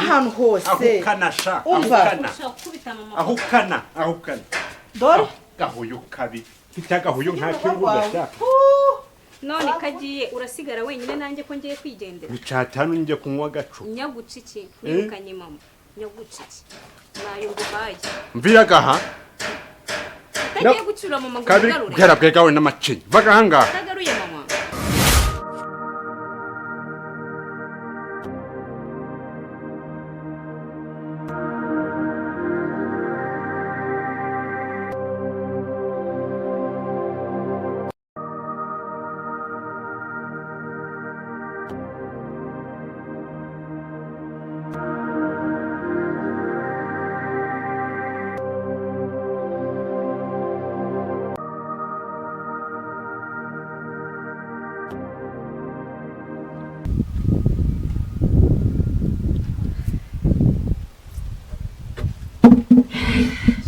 ahantu hose ahukana sha ahukana dore gahuyu kabi mfite agahuyu nta kinguza sha none kagiye urasigara wenyine nanjye ko ngiye kwigendera bicatanu njye kunywa gacu nyaguciki nirukanye mama nyaguciki nayo nguhaye mviraga tagiye gucura mama ngo garure kabi bwera gawe n'amacinyi vaga hanga tagaruye mama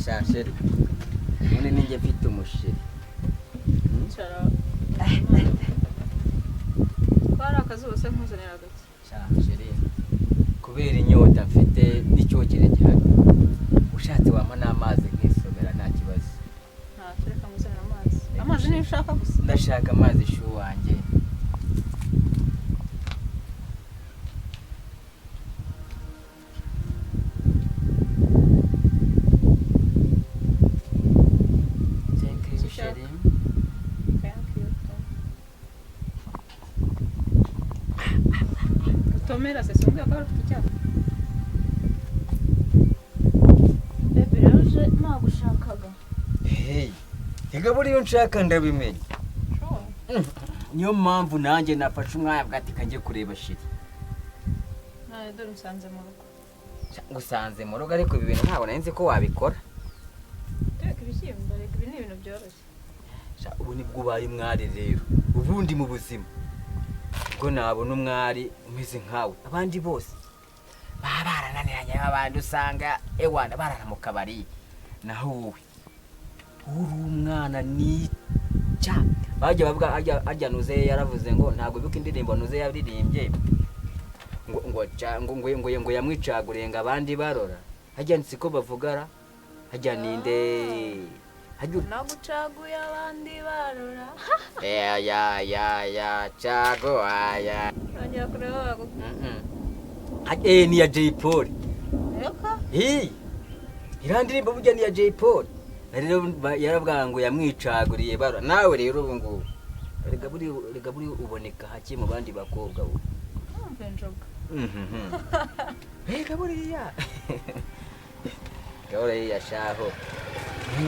Shasheri none ninjye mfite umusheri kwara akazuba se nkuzanira gake shasheri kubera inyota mfite n'icyogere gihari ushatse wampa n'amazi nkisomera nta kibazo nta tureka nkuzanira amazi ni ushaka gusa ndashaka amazi shu wanjye Tomera se songa kwa rufite bebe rero nagushakaga Ega buriyo nshaka ndabimenye niyo mpamvu nanjye nafashe umwanya bwati kanjye kureba shiri dore usanze mu rugo ngusanze mu rugo ariko ibi bintu ntabwo nari nzi ko wabikora reka ibishyimbo reka ibi ni ibintu byoroshye ubu nibwo ubaye umwari rero ubundi mu buzima ubwo nabona umwari umeze nkawe abandi bose baba barananiranye abandi usanga ewana barara mu kabari naho wowe uri umwana nica bajya bavuga ajya nuze yaravuze ngo ntabwo bibuka indirimbo nuze yaririmbye ngo yamwicagurenga abandi barora hajya nsiko bavugara hajya ninde nagucaguye abandi barora ya caguaya nongera kureba bago ni ya Jay Paul irandirimbo burya ni ya Jay Paul rero yaravuga ngo yamwicaguriye barora nawe rero ubu ngubu rega buri uboneka hake mu bandi bakobwa ubu njoga rega buriya gahora shaho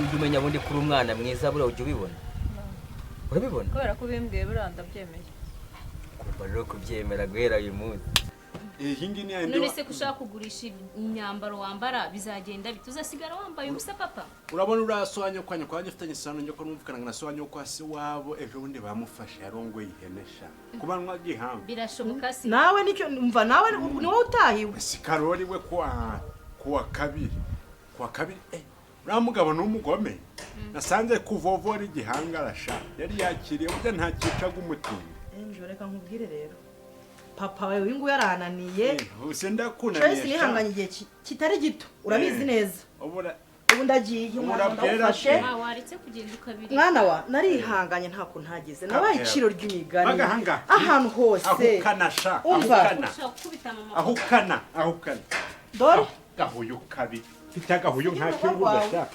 ndumenya bundi kuri umwana mwiza buriya ujya ubibona urabibona kubera ko bimbwiye buranda byemeye kumva rero kubyemera guhera uyu munsi none se kushaka kugurisha imyambaro wambara bizagenda bituzasigara wambaye ubusa papa urabona urasoanya kwanya kwanya ufitanye isano njye ko numvikana na soanya ko hasi wabo ejo bundi bamufashe yarongoye ihenesha kubanwa gihamba birashoboka si nawe nicyo umva nawe ni wowe utahiwe si Karoli we kuwa kabiri uramugabo n'umugome nasanze kuvovora igihangarasha yari yakiriye burya nta kicaga umutima enjo reka nkubwire rero papa wewe wingu yarananiye use ndakunaniye Tracy nihanganye igihe kitari gito urabizi neza ubu ndagiye Afashe waritse kugenda ukabiri mwana wa narihanganye ntako ntageze nabaye iciro ry'imigani ahantu hose ahukana sha ahukana dore gahuyu kabi mfite agahuyu nta kinguza sha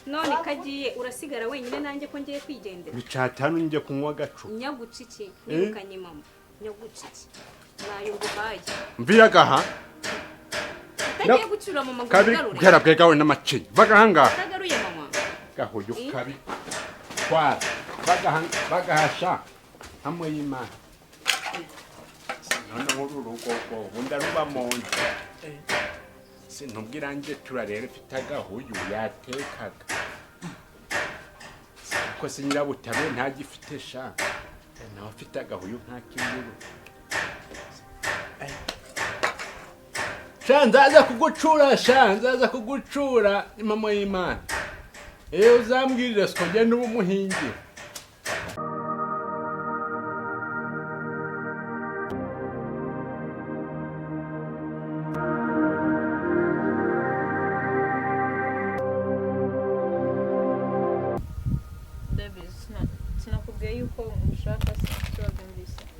none kagiye urasigara wenyine nanjye ko ngiye kwigendera bicatanu njye kunywa gacu nyaguciki nirukanye mama nyaguciki nayo nguhaye mviraga tagiye gucura mama ngo garure kabi bwera gawe n'amacinyi vaga hanga tagaruye mama gahuyu kabi kwara bagahasha hamwe y'Imana none muri urugo bunda ruba monje sinubwira nje turarere mfite agahuyu yatekaga ko se nyirabutare ntagifite sha nawe afite agahuyu nta kinyuru sha nzaza kugucura mama y'Imana uzambwirira siko njye n'ubu muhingira wambwiye yuko ushaka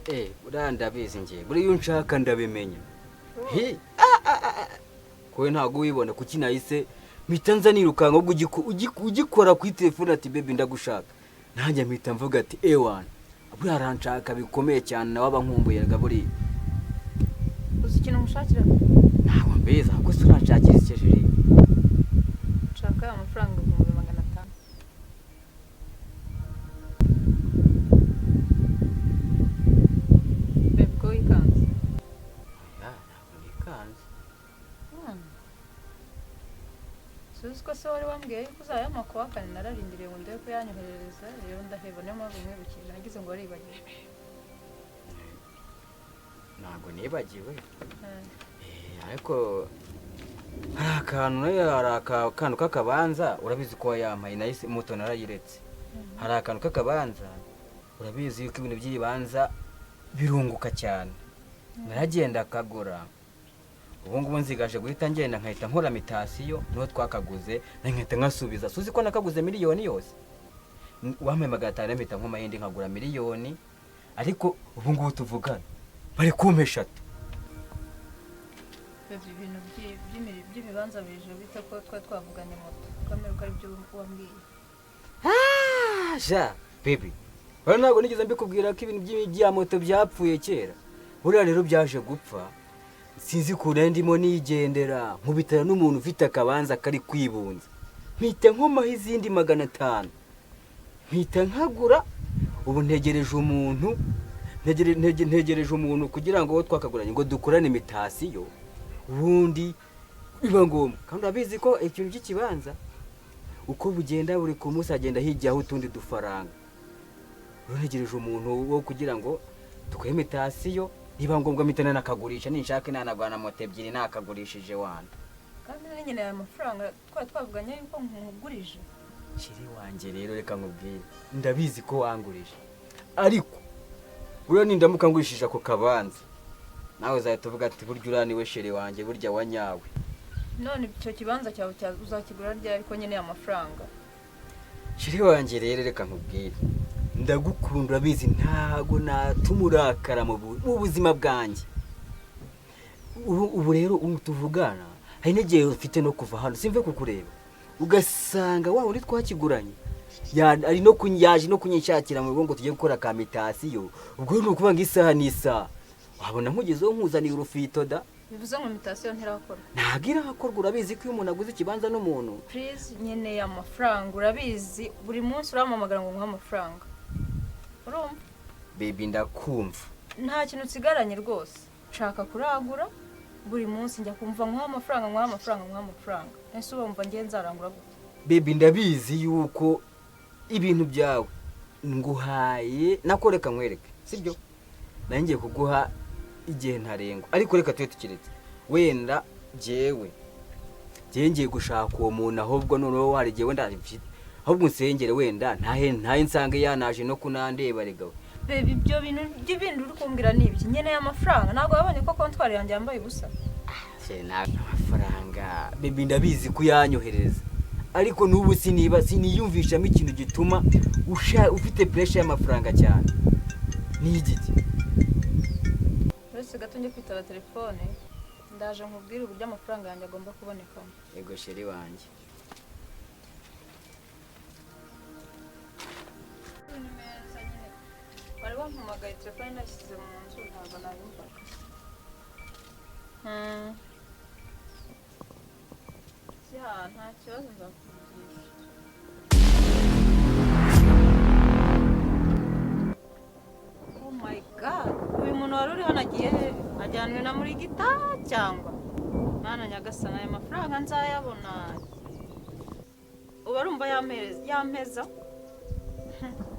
se urandabizi ngiye buri iyo nshaka ndabimenya kowe ntago wibona kuki nahise mpita nza nirukanka ubwo ugikora kuri telefone ati baby ndagushaka nanjye mpita mvuga ati ewana buriya aranshaka bikomeye cyane nawe aba nkumbuye gaburi uzi ikintu mushakira ntabwo mbizi ahubwo se uranshakira ikijiri nshaka amafaranga 500. Baby ko ikanze ntabwo nikanze suzi ko se wari wambwiye yuko uzayama kuwa kane nararindiriye ngo ndebe ko yanyoherereza rero ndaheba niyo mpamvu mwibukije nagize ngo waribagiwe ntabwo nibagiwe ariko hari akantu k'akabanza urabizi ko yampaye nahise moto narayiretse hari akantu k'akabanza urabizi yuko ibintu by'ibanza birunguka cyane naragenda akagura ubu ngubu nzigaje guhita ngenda nkahita nkora mitasiyo niho twakaguze nkahita nkasubiza suzi ko nakaguze miliyoni yose wampaye 500 mpita nkoma yindi nkagura miliyoni ariko ubu ngubu tuvugana bari kumpe 3 ibintu by'ibibanza bije bita ko twavuganye moto kamera ko ari byo wambwiye ja baby bari ntabwo nigeze mbikubwira ko ibintu by'ya moto byapfuye kera buriya rero byaje gupfa sinzi ko ndimo nigendera nkubitara n'umuntu ufite akabanza kari kwibunza mpita nkomaho izindi 500 mpita nkagura ubu ntegereje umuntu kugira ngo twakaguranye ngo dukorane imitasiyo ubundi biba ngombwa kandi urabizi ko ikintu cy'ikibanza uko bugenda buri ku munsi agenda hijyaho utundi dufaranga ntegereje umuntu wo kugira ngo dukore imitasiyo niba ngombwa mitana nakagurisha ninshaka inanagwana moto 2 nakagurishije wanda kandi nyine aya mafaranga twavuganye yuko nkugurije shiri wanje rero reka nkubwire ndabizi ko wangurije ariko uriya nindamuka ngurishije ako kabanza nawe uzahita uvuga ati burya uraniwe shiri wanje burya wanyawe none icyo kibanza cyawe uzakigura ryari ariko nyine amafaranga shiri wanje rero reka nkubwire ndagukunda bizi ntago natumurakara mu buzima bwanjye ubu rero tuvugana hari n'igihe ufite no kuva hano simve kukureba ugasanga wa uri twakiguranye ari no kunyaje no kunyishakira mu ngo tujye gukora kamitasiyo ubwo ni ukuvuga ngo isaha n'isa wabona nkugezeho nkuzaniye urufito da bivuze ngo imitasiyo ntirakorwa ntabwo irakorwa urabizi ko iyo umuntu aguze ikibanza n'umuntu please nkeneye amafaranga urabizi buri munsi uramamagara ngo nguhe amafaranga urumva baby ndakumva nta kintu usigaranye rwose nshaka kuragura buri munsi njya kumva nguhe amafaranga ese urumva ngiye nzarangura gute baby ndabizi yuko ibintu byawe nguhaye nakoreka nkwereke sibyo nangiye kuguha igihe ntarengwa ariko reka tuye tukiretse wenda jewe ngiye gushaka uwo muntu ahubwo noneho warigiye wenda arifite ahubwo nsengere wenda ntahe nsange yanaje no kunandeba regawe baby ibyo bintu by'ibindi uri kumbwira nibyo nkeneye amafaranga ntabwo wabonye ko kontwari yanjye yambaye ubusa amafaranga baby ndabizi ko yanyohereza ariko n'ubu siniyumvishamo ikintu gituma ufite pressure y'amafaranga cyane ni igiti wese gato njye kwitaba telefone ndaje nkubwire uburyo amafaranga yanjye agomba kubonekamo yego sheri wanje bari bampamagaye telefone nashyize mu nzu ntabwo nayumvaga nta kibazo nzakuvugisha oh my god uyu muntu wari uri hano agiye he ajyanwe na muri gita cyangwa mwana nyagasana aya mafaranga nzayabona uba arumva yampeza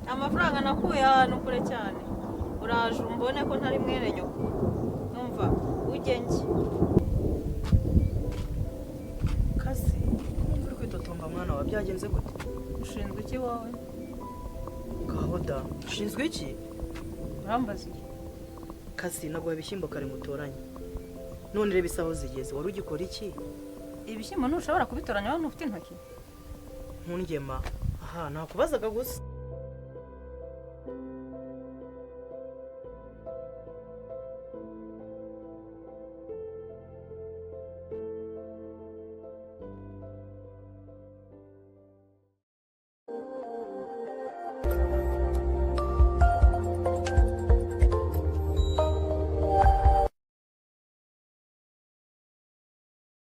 amafaranga nakuye ahantu kure cyane uraje umbone ko ntari mwene nyoko numva ugenge kazi uri kwitotomba mwana wa byagenze gute ushinzwe iki wowe kahoda ushinzwe iki urambaza iki kazi naguha ibishyimbo kare mutoranye none reba isaho zigeze wari ugikora iki ibishyimbo ntushobora kubitoranya wowe ntufite intoki nkungema aha nakubazaga gusa